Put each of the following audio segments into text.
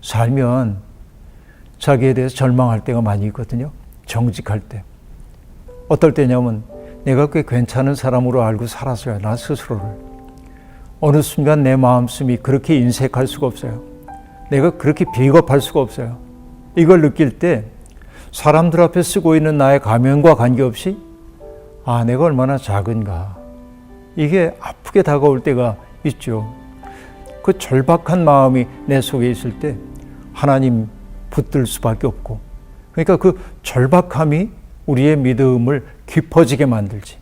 살면 자기에 대해서 절망할 때가 많이 있거든요. 정직할 때. 어떨 때냐면 내가 꽤 괜찮은 사람으로 알고 살았어요. 나 스스로를. 어느 순간 내 마음씀이 그렇게 인색할 수가 없어요. 내가 그렇게 비겁할 수가 없어요. 이걸 느낄 때 사람들 앞에 쓰고 있는 나의 가면과 관계없이 내가 얼마나 작은가. 이게 아프게 다가올 때가 있죠. 그 절박한 마음이 내 속에 있을 때 하나님 붙들 수밖에 없고, 그러니까 그 절박함이 우리의 믿음을 깊어지게 만들지.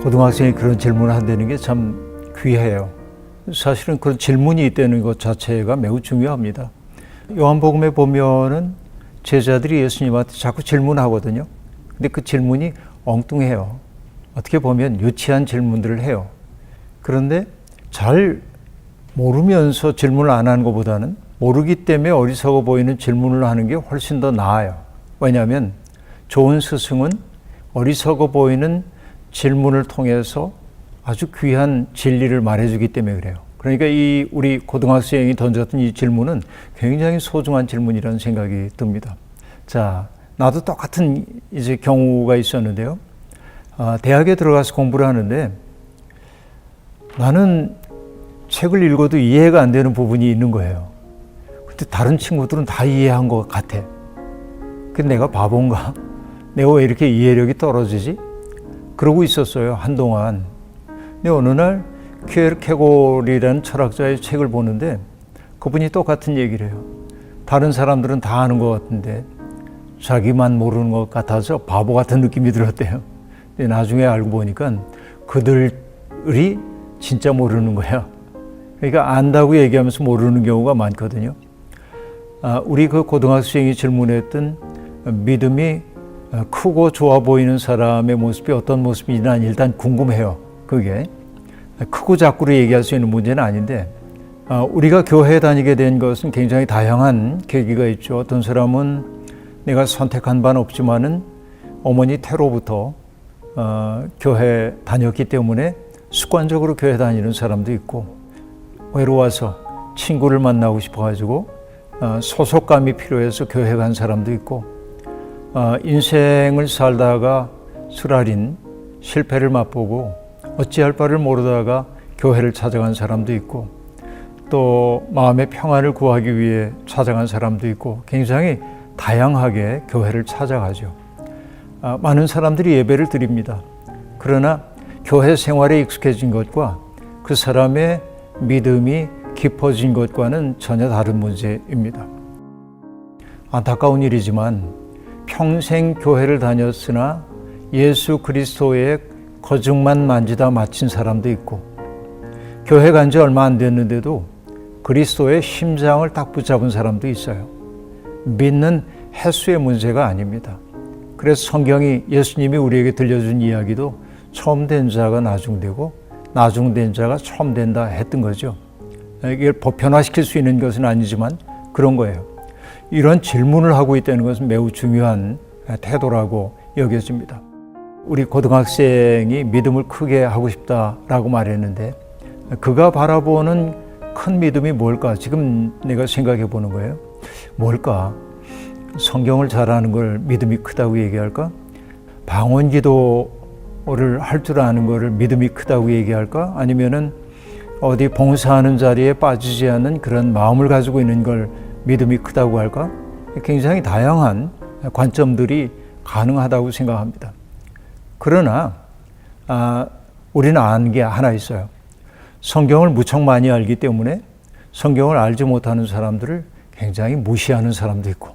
고등학생이 그런 질문을 한다는 게 참 귀해요. 사실은 그런 질문이 있다는 것 자체가 매우 중요합니다. 요한복음에 보면은 제자들이 예수님한테 자꾸 질문하거든요. 근데 그 질문이 엉뚱해요. 어떻게 보면 유치한 질문들을 해요. 그런데 잘 모르면서 질문을 안 하는 것보다는 모르기 때문에 어리석어 보이는 질문을 하는 게 훨씬 더 나아요. 왜냐하면 좋은 스승은 어리석어 보이는 질문을 통해서 아주 귀한 진리를 말해주기 때문에 그래요. 그러니까 우리 고등학생이 던졌던 이 질문은 굉장히 소중한 질문이라는 생각이 듭니다. 자, 나도 똑같은 이제 경우가 있었는데요. 대학에 들어가서 공부를 하는데 나는 책을 읽어도 이해가 안 되는 부분이 있는 거예요. 근데 다른 친구들은 다 이해한 것 같아. 근데 내가 바본가? 내가 왜 이렇게 이해력이 떨어지지? 그러고 있었어요, 한동안. 근데 어느 날 퀴에르케고르라는 철학자의 책을 보는데 그분이 똑같은 얘기를 해요. 다른 사람들은 다 아는 것 같은데 자기만 모르는 것 같아서 바보 같은 느낌이 들었대요. 근데 나중에 알고 보니까 그들이 진짜 모르는 거야. 그러니까 안다고 얘기하면서 모르는 경우가 많거든요. 우리 그 고등학생이 질문했던 믿음이 크고 좋아 보이는 사람의 모습이 어떤 모습인지 난 일단 궁금해요. 그게 크고 작고로 얘기할 수 있는 문제는 아닌데, 우리가 교회에 다니게 된 것은 굉장히 다양한 계기가 있죠. 어떤 사람은 내가 선택한 바는 없지만은 어머니 태로부터 교회 다녔기 때문에 습관적으로 교회 다니는 사람도 있고, 외로워서 친구를 만나고 싶어가지고 소속감이 필요해서 교회 간 사람도 있고, 인생을 살다가 쓰라린 실패를 맛보고 어찌할 바를 모르다가 교회를 찾아간 사람도 있고, 또 마음의 평안을 구하기 위해 찾아간 사람도 있고, 굉장히 다양하게 교회를 찾아가죠. 많은 사람들이 예배를 드립니다. 그러나 교회 생활에 익숙해진 것과 그 사람의 믿음이 깊어진 것과는 전혀 다른 문제입니다. 안타까운 일이지만 평생 교회를 다녔으나 예수 그리스도의 거죽만 만지다 마친 사람도 있고, 교회 간 지 얼마 안 됐는데도 그리스도의 심장을 딱 붙잡은 사람도 있어요. 믿는 횟수의 문제가 아닙니다. 그래서 성경이 예수님이 우리에게 들려준 이야기도 처음 된 자가 나중되고 나중된 자가 처음 된다 했던 거죠. 이걸 보편화시킬 수 있는 것은 아니지만 그런 거예요. 이런 질문을 하고 있다는 것은 매우 중요한 태도라고 여겨집니다. 우리 고등학생이 믿음을 크게 하고 싶다라고 말했는데, 그가 바라보는 큰 믿음이 뭘까? 지금 내가 생각해 보는 거예요. 뭘까? 성경을 잘 아는 걸 믿음이 크다고 얘기할까? 방언 기도를 할 줄 아는 거를 믿음이 크다고 얘기할까? 아니면은 어디 봉사하는 자리에 빠지지 않는 그런 마음을 가지고 있는 걸 믿음이 크다고 할까? 굉장히 다양한 관점들이 가능하다고 생각합니다. 그러나 우리는 아는 게 하나 있어요. 성경을 무척 많이 알기 때문에 성경을 알지 못하는 사람들을 굉장히 무시하는 사람도 있고,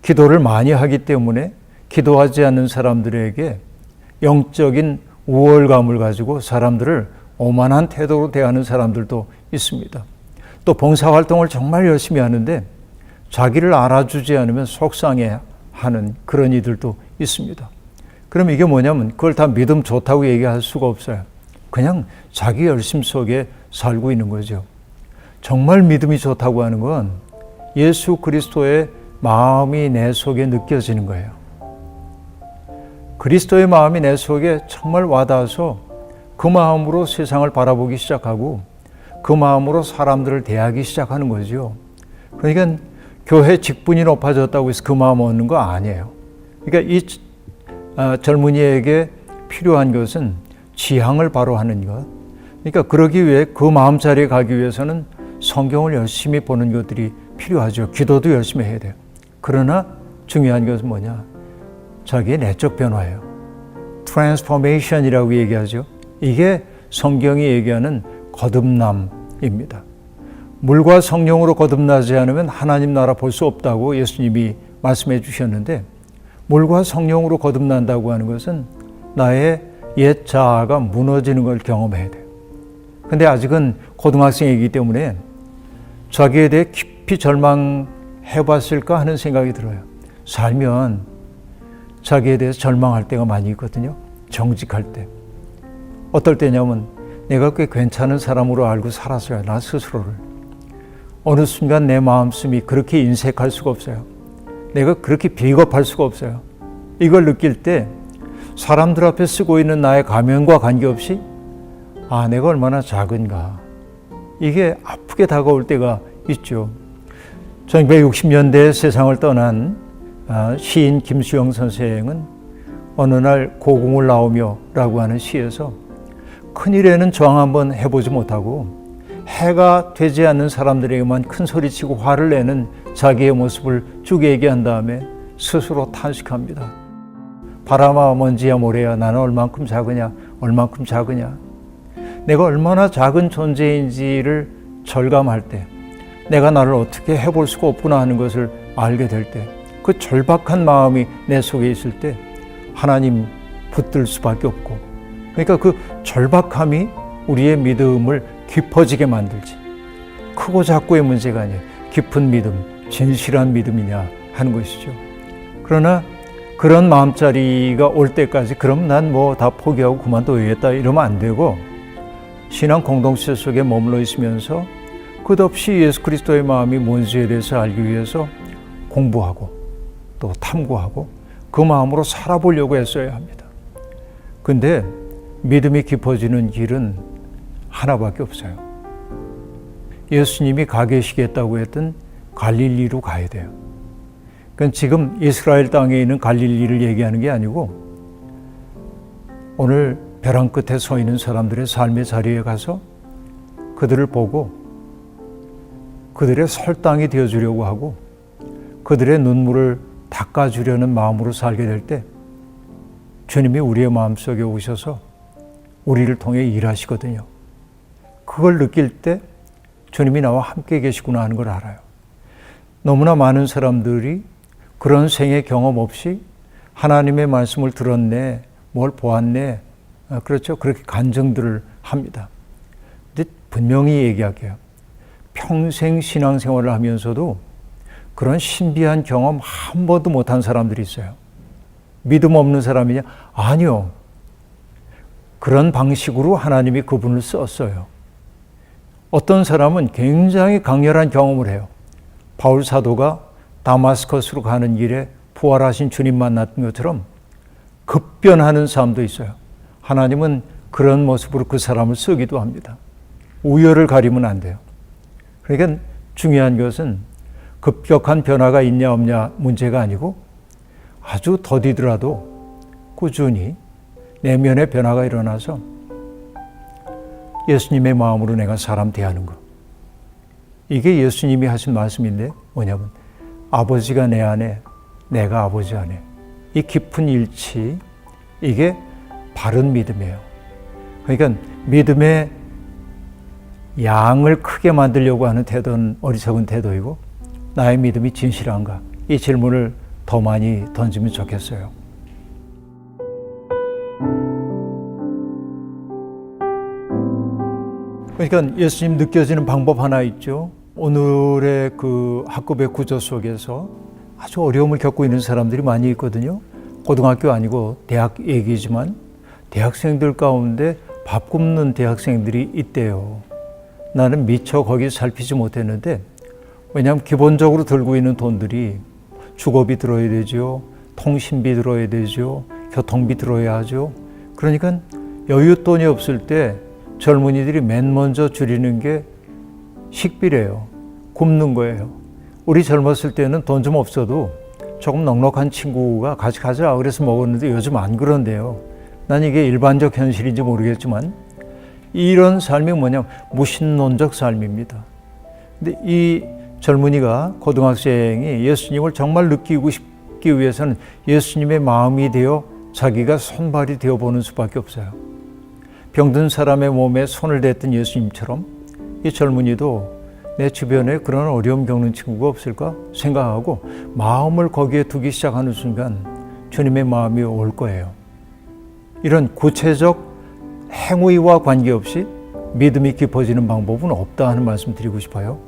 기도를 많이 하기 때문에 기도하지 않는 사람들에게 영적인 우월감을 가지고 사람들을 오만한 태도로 대하는 사람들도 있습니다. 또 봉사활동을 정말 열심히 하는데 자기를 알아주지 않으면 속상해 하는 그런 이들도 있습니다. 그럼 이게 뭐냐면 그걸 다 믿음 좋다고 얘기할 수가 없어요. 그냥 자기 열심 속에 살고 있는 거죠. 정말 믿음이 좋다고 하는 건 예수 그리스도의 마음이 내 속에 느껴지는 거예요. 그리스도의 마음이 내 속에 정말 와닿아서 그 마음으로 세상을 바라보기 시작하고 그 마음으로 사람들을 대하기 시작하는 거죠. 그러니까 교회 직분이 높아졌다고 해서 그 마음 얻는 거 아니에요. 그러니까 이 젊은이에게 필요한 것은 지향을 바로 하는 것. 그러니까 그러기 위해 그 마음자리에 가기 위해서는 성경을 열심히 보는 것들이 필요하죠. 기도도 열심히 해야 돼요. 그러나 중요한 것은 뭐냐? 자기의 내적 변화예요. 트랜스포메이션이라고 얘기하죠. 이게 성경이 얘기하는 거듭남입니다. 물과 성령으로 거듭나지 않으면 하나님 나라 볼 수 없다고 예수님이 말씀해 주셨는데, 물과 성령으로 거듭난다고 하는 것은 나의 옛 자아가 무너지는 걸 경험해야 돼요. 근데 아직은 고등학생이기 때문에 자기에 대해 깊이 절망해 봤을까 하는 생각이 들어요. 살면 자기에 대해서 절망할 때가 많이 있거든요. 정직할 때. 어떨 때냐면 내가 꽤 괜찮은 사람으로 알고 살았어요. 나 스스로를. 어느 순간 내 마음씀이 그렇게 인색할 수가 없어요. 내가 그렇게 비겁할 수가 없어요. 이걸 느낄 때 사람들 앞에 쓰고 있는 나의 가면과 관계없이 내가 얼마나 작은가. 이게 아프게 다가올 때가 있죠. 1960년대에 세상을 떠난 시인 김수영 선생은 어느 날 고궁을 나오며 라고 하는 시에서 큰일에는 저항 한번 해보지 못하고 해가 되지 않는 사람들에게만 큰 소리치고 화를 내는 자기의 모습을 쭉 얘기한 다음에 스스로 탄식합니다. 바람아 먼지야 모래야 나는 얼만큼 작으냐 얼만큼 작으냐. 내가 얼마나 작은 존재인지를 절감할 때 내가 나를 어떻게 해볼 수가 없구나 하는 것을 알게 될 때 그 절박한 마음이 내 속에 있을 때 하나님 붙들 수밖에 없고, 그러니까 그 절박함이 우리의 믿음을 깊어지게 만들지. 크고 작고의 문제가 아니에요. 깊은 믿음, 진실한 믿음이냐 하는 것이죠. 그러나 그런 마음자리가 올 때까지 그럼 난 뭐 다 포기하고 그만둬야겠다 이러면 안 되고, 신앙 공동체 속에 머물러 있으면서 끝없이 예수 그리스도의 마음이 뭔지에 대해서 알기 위해서 공부하고 또 탐구하고 그 마음으로 살아보려고 애써야 합니다. 근데 믿음이 깊어지는 길은 하나밖에 없어요. 예수님이 가 계시겠다고 했던 갈릴리로 가야 돼요. 그러니까 지금 이스라엘 땅에 있는 갈릴리를 얘기하는 게 아니고 오늘 벼랑 끝에 서 있는 사람들의 삶의 자리에 가서 그들을 보고 그들의 설당이 되어주려고 하고 그들의 눈물을 닦아주려는 마음으로 살게 될 때 주님이 우리의 마음속에 오셔서 우리를 통해 일하시거든요. 그걸 느낄 때 주님이 나와 함께 계시구나 하는 걸 알아요. 너무나 많은 사람들이 그런 생애 경험 없이 하나님의 말씀을 들었네, 뭘 보았네, 그렇죠. 그렇게 간증들을 합니다. 근데 분명히 얘기할게요. 평생 신앙생활을 하면서도 그런 신비한 경험 한 번도 못한 사람들이 있어요. 믿음 없는 사람이냐? 아니요. 그런 방식으로 하나님이 그분을 썼어요. 어떤 사람은 굉장히 강렬한 경험을 해요. 바울 사도가 다마스커스로 가는 길에 부활하신 주님 만났던 것처럼 급변하는 사람도 있어요. 하나님은 그런 모습으로 그 사람을 쓰기도 합니다. 우열을 가리면 안 돼요. 그러니까 중요한 것은 급격한 변화가 있냐 없냐 문제가 아니고 아주 더디더라도 꾸준히 내면의 변화가 일어나서 예수님의 마음으로 내가 사람 대하는 것. 이게 예수님이 하신 말씀인데 뭐냐면 아버지가 내 안에 내가 아버지 안에, 이 깊은 일치, 이게 바른 믿음이에요. 그러니까 믿음의 양을 크게 만들려고 하는 태도는 어리석은 태도이고 나의 믿음이 진실한가? 이 질문을 더 많이 던지면 좋겠어요. 그러니까 예수님 느껴지는 방법 하나 있죠. 오늘의 그 학급의 구조 속에서 아주 어려움을 겪고 있는 사람들이 많이 있거든요. 고등학교 아니고 대학 얘기지만 대학생들 가운데 밥 굶는 대학생들이 있대요. 나는 미처 거기 살피지 못했는데, 왜냐하면 기본적으로 들고 있는 돈들이 주거비 들어야 되죠, 통신비 들어야 되죠, 교통비 들어야 하죠. 그러니까 여윳돈이 없을 때 젊은이들이 맨 먼저 줄이는 게 식비래요. 굶는 거예요. 우리 젊었을 때는 돈 좀 없어도 조금 넉넉한 친구가 같이 가자 그래서 먹었는데 요즘 안 그런데요. 난 이게 일반적 현실인지 모르겠지만 이런 삶이 뭐냐면 무신론적 삶입니다. 근데 이 젊은이가, 고등학생이 예수님을 정말 느끼고 싶기 위해서는 예수님의 마음이 되어 자기가 손발이 되어보는 수밖에 없어요. 병든 사람의 몸에 손을 댔던 예수님처럼 이 젊은이도 내 주변에 그런 어려움 겪는 친구가 없을까 생각하고 마음을 거기에 두기 시작하는 순간 주님의 마음이 올 거예요. 이런 구체적 행위와 관계없이 믿음이 깊어지는 방법은 없다 하는 말씀 드리고 싶어요.